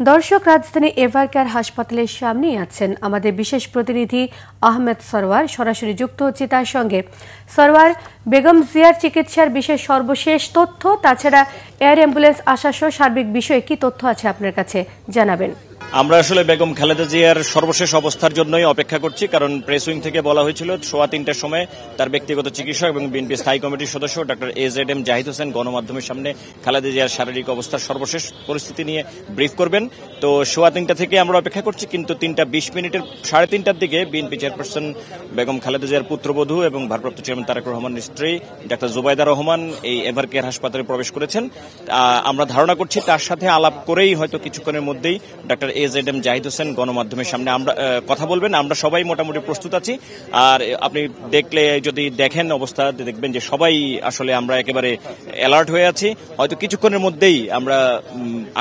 দর্শক, রাজধানী এভারকেয়ার হাসপাতালের সামনেই আছেন আমাদের বিশেষ প্রতিনিধি আহমেদ সরওয়ার। সরাসরি যুক্ত হচ্ছে তার সঙ্গে। সরওয়ার, বেগম জিয়ার চিকিৎসার বিশেষ সর্বশেষ তথ্য, তাছাড়া এয়ার অ্যাম্বুলেন্স আসা সহ সার্বিক বিষয়ে কি তথ্য আছে আপনার কাছে জানাবেন। আমরা আসলে বেগম খালেদা জিয়ার সর্বশেষ অবস্থার জন্যই অপেক্ষা করছি, কারণ প্রেস উইং থেকে বলা হয়েছিল 3:15টার সময় তার ব্যক্তিগত চিকিৎসক এবং বিএনপি স্থায়ী কমিটির সদস্য ডক্টর AZM জাহিদ হোসেন গণমাধ্যমের সামনে খালেদা জিয়ার শারীরিক অবস্থার সর্বশেষ পরিস্থিতি নিয়ে ব্রিফ করবেন। তো 3:15 থেকে আমরা অপেক্ষা করছি, কিন্তু 3:20 সাড়ে 3টার দিকে বিএনপি চেয়ারপারসন বেগম খালেদা জিয়ার পুত্রবধূ এবং ভারপ্রাপ্ত চেয়ারম্যান তারেক রহমানের স্ত্রী ডক্টর জুবাইদা রহমান এই এভারকেয়ার হাসপাতালে প্রবেশ করেছেন। আমরা ধারণা করছি তার সাথে আলাপ করেই হয়তো কিছুক্ষণের মধ্যেই ডক্টর AZM জাহিদ হোসেন গণমাধ্যমের সামনে আমরা কথা বলবেন। আমরা সবাই মোটামুটি প্রস্তুত আছি। আর আপনি যদি দেখেন অবস্থা, দেখবেন যে সবাই আসলে আমরা একেবারে অ্যালার্ট হয়ে আছি। হয়তো কিছুক্ষণের মধ্যেই আমরা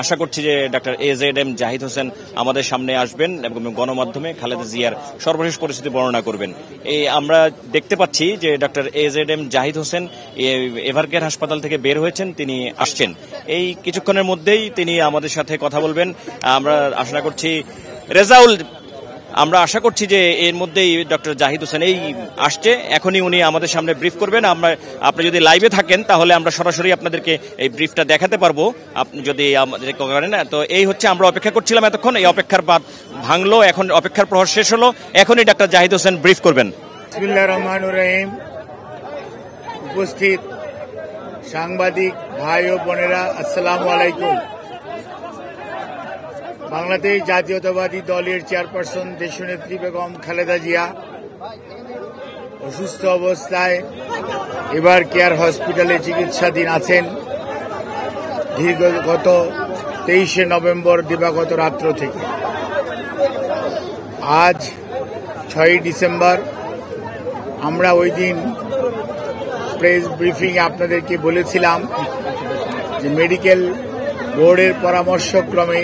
আশা করছি যে ডক্টর AZM জাহিদ হোসেন আমাদের সামনে আসবেন এবং গণমাধ্যমে খালেদা জিয়ার সর্বশেষ পরিস্থিতি বর্ণনা করবেন। এই আমরা দেখতে পাচ্ছি যে ডক্টর AZM জাহিদ হোসেন এভারকেয়ার হাসপাতাল থেকে বের হয়েছেন, তিনি আসছেন। এই কিছুক্ষণের মধ্যেই তিনি আমাদের সাথে কথা বলবেন। আমরা আশা করছি রেজাউল, আমরা আশা করছি যে এর মধ্যেই ডক্টর জাহিদ হোসেন এই আসছে, এখনই উনি আমাদের সামনে ব্রিফ করবেন। আপনি যদি লাইভে থাকেন তাহলে আমরা সরাসরি আপনাদেরকে এই ব্রিফটা দেখাতে পারবো, আপনি যদি আমাদের করেন। তো এই হচ্ছে, আমরা অপেক্ষা করছিলাম এতক্ষণ, এই অপেক্ষার বাদ ভাঙলো, এখন অপেক্ষার প্রহর শেষ হলো, এখনই ডক্টর জাহিদ হোসেন ব্রিফ করবেন। বিসমিল্লাহির রহমানির রহিম। উপস্থিত সাংবাদিক ভাই ও বোনেরা, আসসালামু আলাইকুম। বাংলাদেশ জাতীয়তাবাদী দলের চেয়ারপারসন দেশনেত্রী বেগম খালেদা জিয়া অসুস্থ অবস্থায় এভারকেয়ার হসপিটালে চিকিৎসাধীন আছেন গত 23শে নভেম্বর দিবাগত রাত্র থেকে। আজ 6ই ডিসেম্বর। আমরা ওই দিন প্রেস ব্রিফিংয়ে আপনাদেরকে বলেছিলাম যে মেডিকেল বোর্ডের পরামর্শক্রমে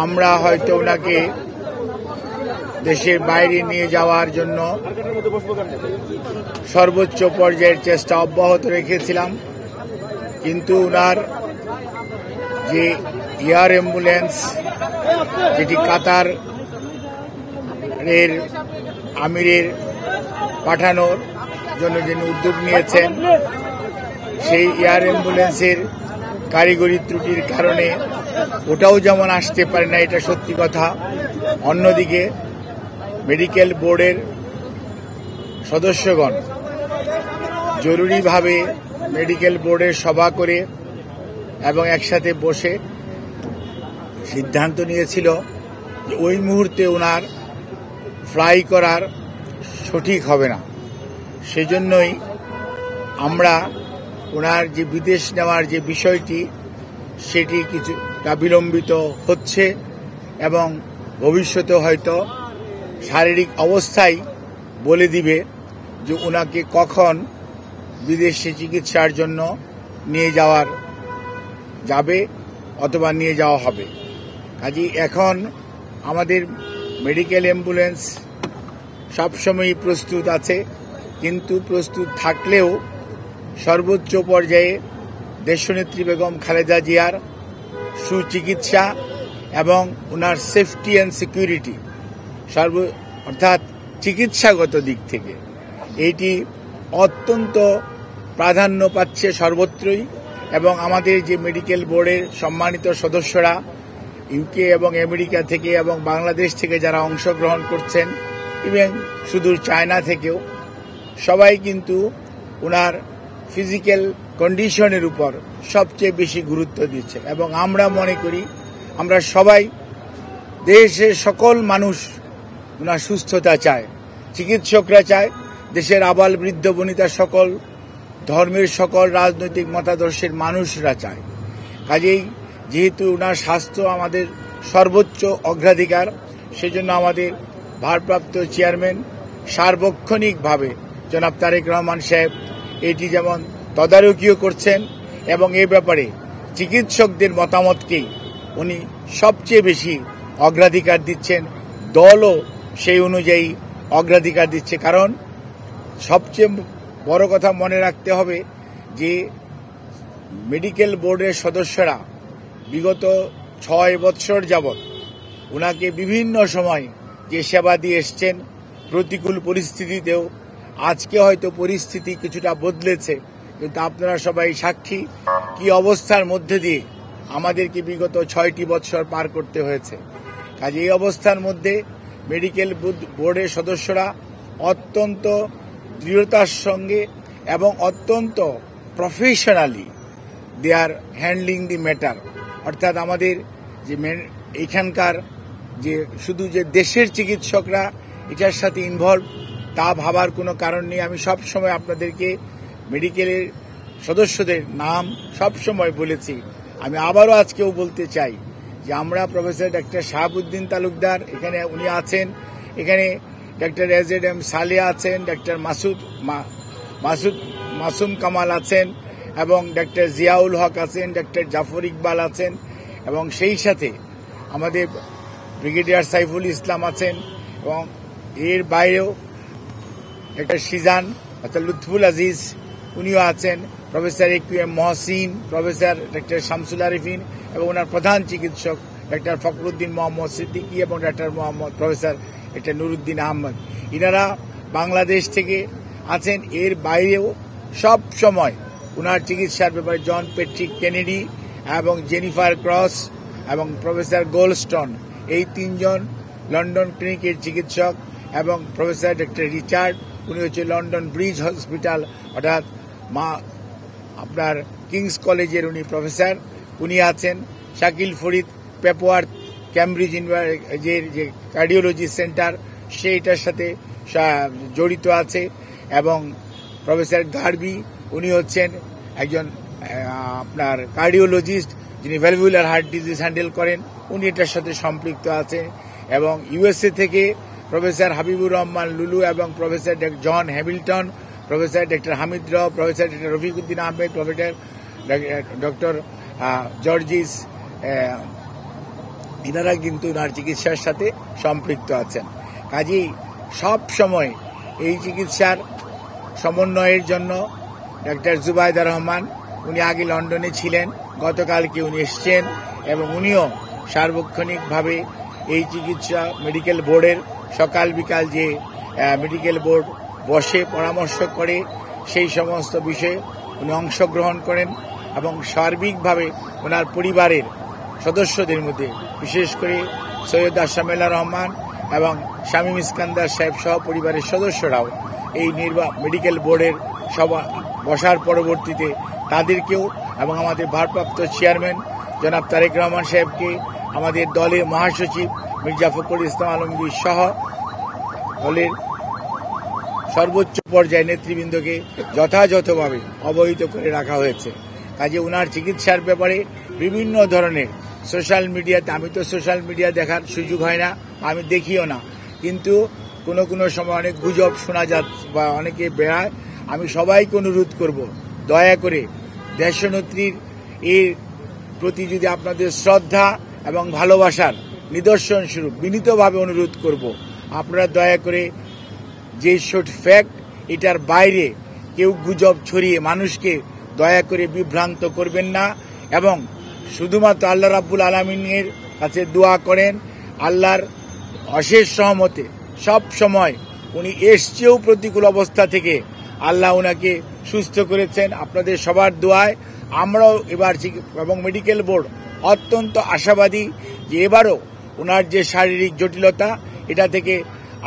আমরা হয়তো ওনাকে দেশের বাইরে নিয়ে যাওয়ার জন্য সর্বোচ্চ পর্যায়ের চেষ্টা অব্যাহত রেখেছিলাম, কিন্তু ওনার যে এয়ার অ্যাম্বুলেন্স, যেটি কাতার আমিরের পাঠানোর জন্য যিনি উদ্যোগ নিয়েছেন, সেই এয়ার অ্যাম্বুলেন্সের কারিগরি ত্রুটির কারণে ওটাও যেমন আসতে পারে না, এটা সত্যি কথা। অন্যদিকে মেডিকেল বোর্ডের সদস্যগণ জরুরিভাবে মেডিকেল বোর্ডের সভা করে এবং একসাথে বসে সিদ্ধান্ত নিয়েছিল যে ওই মুহূর্তে ওনার ফ্লাই করার সঠিক হবে না। সেজন্যই আমরা ওনার যে বিদেশ নেওয়ার যে বিষয়টি, সেটি কিছুটা বিলম্বিত হচ্ছে এবং ভবিষ্যতে হয়তো শারীরিক অবস্থাই বলে দিবে যে ওনাকে কখন বিদেশে চিকিৎসার জন্য নিয়ে যাবে অথবা নিয়ে যাওয়া হবে। কাজেই এখন আমাদের মেডিকেল অ্যাম্বুলেন্স সবসময়ই প্রস্তুত আছে, কিন্তু প্রস্তুত থাকলেও সর্বোচ্চ পর্যায়ে দেশনেত্রী বেগম খালেদা জিয়ার সুচিকিৎসা এবং ওনার সেফটি অ্যান্ড সিকিউরিটি অর্থাৎ চিকিৎসাগত দিক থেকে এইটি অত্যন্ত প্রাধান্য পাচ্ছে সর্বত্রই। এবং আমাদের যে মেডিকেল বোর্ডের সম্মানিত সদস্যরা ইউকে এবং আমেরিকা থেকে এবং বাংলাদেশ থেকে যারা অংশগ্রহণ করছেন এবং সুদূর চায়না থেকেও, সবাই কিন্তু ওনার ফিজিক্যাল কন্ডিশনের উপর সবচেয়ে বেশি গুরুত্ব দিচ্ছে। এবং আমরা মনে করি, আমরা সবাই, দেশের সকল মানুষ ওনার সুস্থতা চায়, চিকিৎসকরা চায়, দেশের আবাল বৃদ্ধ বনিতা, সকল ধর্মের, সকল রাজনৈতিক মতাদর্শের মানুষরা চায়। কাজেই যেহেতু ওনার স্বাস্থ্য আমাদের সর্বোচ্চ অগ্রাধিকার, সেজন্য আমাদের ভারপ্রাপ্ত চেয়ারম্যান সার্বক্ষণিকভাবে জনাব তারেক রহমান সাহেব এটি যেমন তদারকিও করছেন এবং এ ব্যাপারে চিকিৎসকদের মতামতকেই উনি সবচেয়ে বেশি অগ্রাধিকার দিচ্ছেন। দলও সেই অনুযায়ী অগ্রাধিকার দিচ্ছে, কারণ সবচেয়ে বড় কথা মনে রাখতে হবে যে মেডিকেল বোর্ডের সদস্যরা বিগত 6 বৎসর যাবৎ উনাকে বিভিন্ন সময় যে সেবা দিয়ে এসছেন, প্রতিকূল পরিস্থিতিতেও। আজকে হয়তো পরিস্থিতি কিছুটা বদলেছে, কিন্তু আপনারা সবাই সাক্ষী কি অবস্থার মধ্যে দিয়ে আমাদেরকে বিগত 6টি বৎসর পার করতে হয়েছে। কাজে এই অবস্থার মধ্যে মেডিকেল বোর্ডের সদস্যরা অত্যন্ত দৃঢ়তার সঙ্গে এবং অত্যন্ত professionally they are handling the matter. অর্থাৎ আমাদের যে এখানকার যে শুধু যে দেশের চিকিৎসকরা এটার সাথে ইনভলভ তা ভাবার কোনো কারণ নেই। আমি সব সময় আপনাদেরকে মেডিকেলের সদস্যদের নাম সব সময় বলেছি, আমি আবারও আজকেও বলতে চাই যে আমরা প্রফেসর ডক্টর শাহাবুদ্দিন তালুকদার এখানে উনি আছেন, এখানে ডক্টর এজেডএম সালেহা আছেন, ডক্টর মাসুম কামাল আছেন, এবং ডক্টর জিয়াউল হক আছেন, ডক্টর জাফর ইকবাল আছেন, এবং সেই সাথে আমাদের ব্রিগেডিয়ার সাইফুল ইসলাম আছেন, এবং এর বাইরেও ডক্টর সিজান অর্থাৎ লুৎফুল আজিজ উনিও আছেন, professor AQM Mohsin, professor doctor Shamsul Arifin এবং ওনার প্রধান চিকিৎসক ডক্টর ফখরুদ্দিন মোহাম্মদ সিদ্দিকী এবং doctor professor doctor Nuruddin Ahmad, ইনারা বাংলাদেশ থেকে আছেন। এর বাইরেও সব সময় ওনার চিকিৎসার ব্যাপারে জন প্যাট্রিক কেনেডি এবং জেনিফার ক্রস এবং প্রফেসর গোল্ডস্টোন, এই 3 জন লন্ডন ক্লিনিকের চিকিৎসক, এবং প্রফেসর ডক্টর রিচার্ড উনি হচ্ছে লন্ডন ব্রিজ হসপিটাল অর্থাৎ আপনার কিংস কলেজের উনি প্রফেসর, উনি আছেন। শাকিল ফরিদ পেপোয়ার ক্যামব্রিজ যে কার্ডিওলজি সেন্টার সেইটার সাথে জড়িত আছে, এবং প্রফেসর গার্বি উনি হচ্ছেন একজন আপনার কার্ডিওলজিস্ট যিনি ভ্যালভুলার হার্ট ডিজিজ হ্যান্ডেল করেন, উনি এটার সাথে সম্পৃক্ত আছেন। এবং ইউএসএ থেকে প্রফেসর হাবিবুর রহমান লুলু এবং professor John Hamilton, professor doctor Hamid Rao, professor doctor Rafiquddin Ahmed, professor doctor Jarjis, ইনারা কিন্তু ওনার চিকিৎসার সাথে সম্পৃক্ত আছেন। কাজেই সব সময় এই চিকিৎসার সমন্বয়ের জন্য ডক্টর জুবাইদা রহমান উনি আগে লন্ডনে ছিলেন, গতকালকে উনি এসছেন, এবং উনিও সার্বক্ষণিকভাবে এই চিকিৎসা মেডিকেল বোর্ডের সকাল বিকাল যে মেডিকেল বোর্ড বসে পরামর্শ করে সেই সমস্ত বিষয়ে উনি অংশগ্রহণ করেন, এবং সার্বিকভাবে ওনার পরিবারের সদস্যদের মধ্যে বিশেষ করে সৈয়দ আশামেলা রহমান এবং শামীম ইস্কান্দার সাহেব সহ পরিবারের সদস্যরাও এই মেডিকেল বোর্ডের সভা বসার পরবর্তীতে তাদেরকেও এবং আমাদের ভারপ্রাপ্ত চেয়ারম্যান জনাব তারেক রহমান সাহেবকে, আমাদের দলের মহাসচিব মির্জা ফখরুল ইসলাম আলমগীর সহ দলের সর্বোচ্চ পর্যায়ে নেতৃবৃন্দকে যথাযথভাবে অবহিত করে রাখা হয়েছে। কাজে ওনার চিকিৎসার ব্যাপারে বিভিন্ন ধরনের সোশ্যাল মিডিয়াতে, আমি তো সোশ্যাল মিডিয়া দেখার সুযোগ হয় না, আমি দেখিও না, কিন্তু কোনো সময় অনেক গুজব শোনা যাচ্ছে বা অনেকে বেড়ায়। আমি সবাইকে অনুরোধ করব, দয়া করে দেশনেত্রীর এর প্রতি যদি আপনাদের শ্রদ্ধা এবং ভালোবাসার নিদর্শন স্বরূপ বিনীতভাবে অনুরোধ করব, আপনারা দয়া করে যে শর্ট ফ্যাক্ট এটার বাইরে কেউ গুজব ছড়িয়ে মানুষকে দয়া করে বিভ্রান্ত করবেন না, এবং শুধুমাত্র আল্লাহ রাব্বুল আলামিনের কাছে দোয়া করেন আল্লাহর অশেষ সহমতে সব সময় উনি এসছেও প্রতিকূল অবস্থা থেকে আল্লাহ উনাকে সুস্থ করেছেন। আপনাদের সবার দোয়ায় আমরাও এবার এবং মেডিকেল বোর্ড অত্যন্ত আশাবাদী যে এবারও ওনার যে শারীরিক জটিলতা এটা থেকে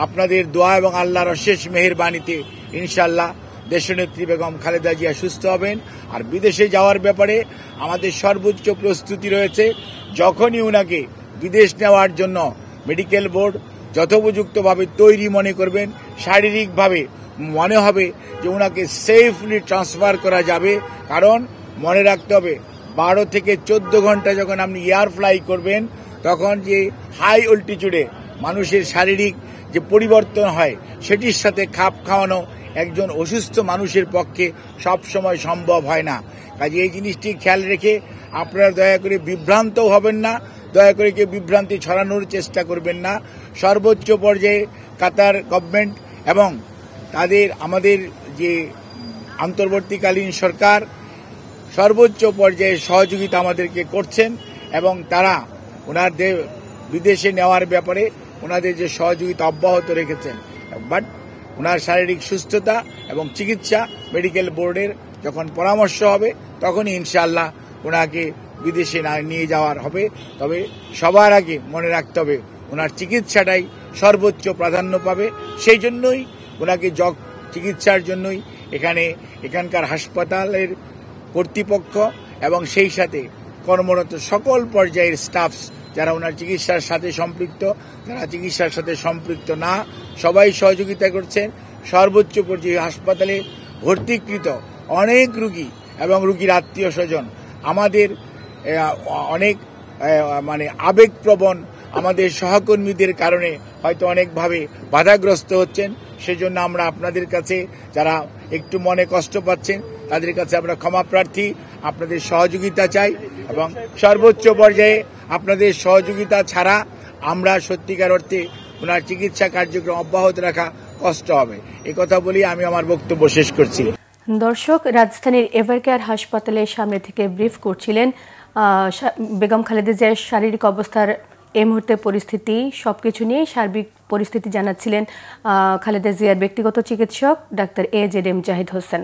আপনাদের দোয়া এবং আল্লাহর অশেষ মেহেরবানিতে ইনশাআল্লাহ দেশনেত্রী বেগম খালেদা জিয়া সুস্থ হবেন। আর বিদেশে যাওয়ার ব্যাপারে আমাদের সর্বোচ্চ প্রস্তুতি রয়েছে। যখনই ওনাকে বিদেশ নেওয়ার জন্য মেডিকেল বোর্ড যথোপযুক্তভাবে তৈরি মনে করবেন, শারীরিকভাবে মনে হবে যে ওনাকে সেফলি ট্রান্সফার করা যাবে, কারণ মনে রাখতে হবে 12 থেকে 14 ঘন্টা যখন আপনি এয়ার ফ্লাই করবেন তখন যে হাই অল্টিটিউডে মানুষের শারীরিক যে পরিবর্তন হয় সেটির সাথে খাপ খাওয়ানো একজন অসুস্থ মানুষের পক্ষে সব সময় সম্ভব হয় না। কাজে এই জিনিসটি খেয়াল রেখে আপনারা দয়া করে বিভ্রান্ত হবেন না, দয়া করে কেউ বিভ্রান্তি ছড়ানোর চেষ্টা করবেন না। সর্বোচ্চ পর্যায়ে কাতার গভর্নমেন্ট এবং আমাদের যে অন্তর্বর্তীকালীন সরকার সর্বোচ্চ পর্যায়ে সহযোগিতা আমাদেরকে করছেন, এবং তারা ওনার বিদেশে নেওয়ার ব্যাপারে ওনাদের যে সহযোগিতা অব্যাহত রেখেছেন। বাট ওনার শারীরিক সুস্থতা এবং চিকিৎসা মেডিকেল বোর্ডের যখন পরামর্শ হবে তখনই ইনশাআল্লাহ ওনাকে বিদেশে নিয়ে যাওয়ার হবে। তবে সবার আগে মনে রাখতে হবে ওনার চিকিৎসাটাই সর্বোচ্চ প্রাধান্য পাবে। সেই জন্যই ওনাকে চিকিৎসার জন্যই এখানকার হাসপাতালের কর্তৃপক্ষ এবং সেই সাথে কর্মরত সকল পর্যায়ের স্টাফস যারা ওনার চিকিৎসার সাথে সম্পৃক্ত, যারা চিকিৎসার সাথে সম্পৃক্ত না, সবাই সহযোগিতা করছেন। সর্বোচ্চ পর্যায়ে হাসপাতালে ভর্তিকৃত অনেক রোগী এবং রোগীর আত্মীয় স্বজন আমাদের অনেক আবেগপ্রবণ আমাদের সহকর্মীদের কারণে হয়তো অনেকভাবে বাধাগ্রস্ত হচ্ছেন। সেজন্য আমরা আপনাদের কাছে যারা একটু মনে কষ্ট পাচ্ছেন তাদের কাছে আমরা ক্ষমা প্রার্থী, আপনাদের সহযোগিতা চাই এবং সর্বোচ্চ পর্যায়ে আপনাদের সহযোগিতা ছাড়া আমরা সত্যিকার অর্থে ওনার চিকিৎসা কার্যক্রম অব্যাহত রাখা কষ্ট হবে। এই কথা বলি আমি আমার বক্তব্য শেষ করছি। দর্শক, রাজধানীর এভারকেয়ার হাসপাতালের সামনে থেকে ব্রিফ করছিলেন বেগম খালেদা জিয়ার শারীরিক অবস্থার এই মুহূর্তে পরিস্থিতি, সবকিছু নিয়ে সার্বিক পরিস্থিতি জানাচ্ছিলেন খালেদা জিয়ার ব্যক্তিগত চিকিৎসক ডাক্তার AZM জাহিদ হোসেন।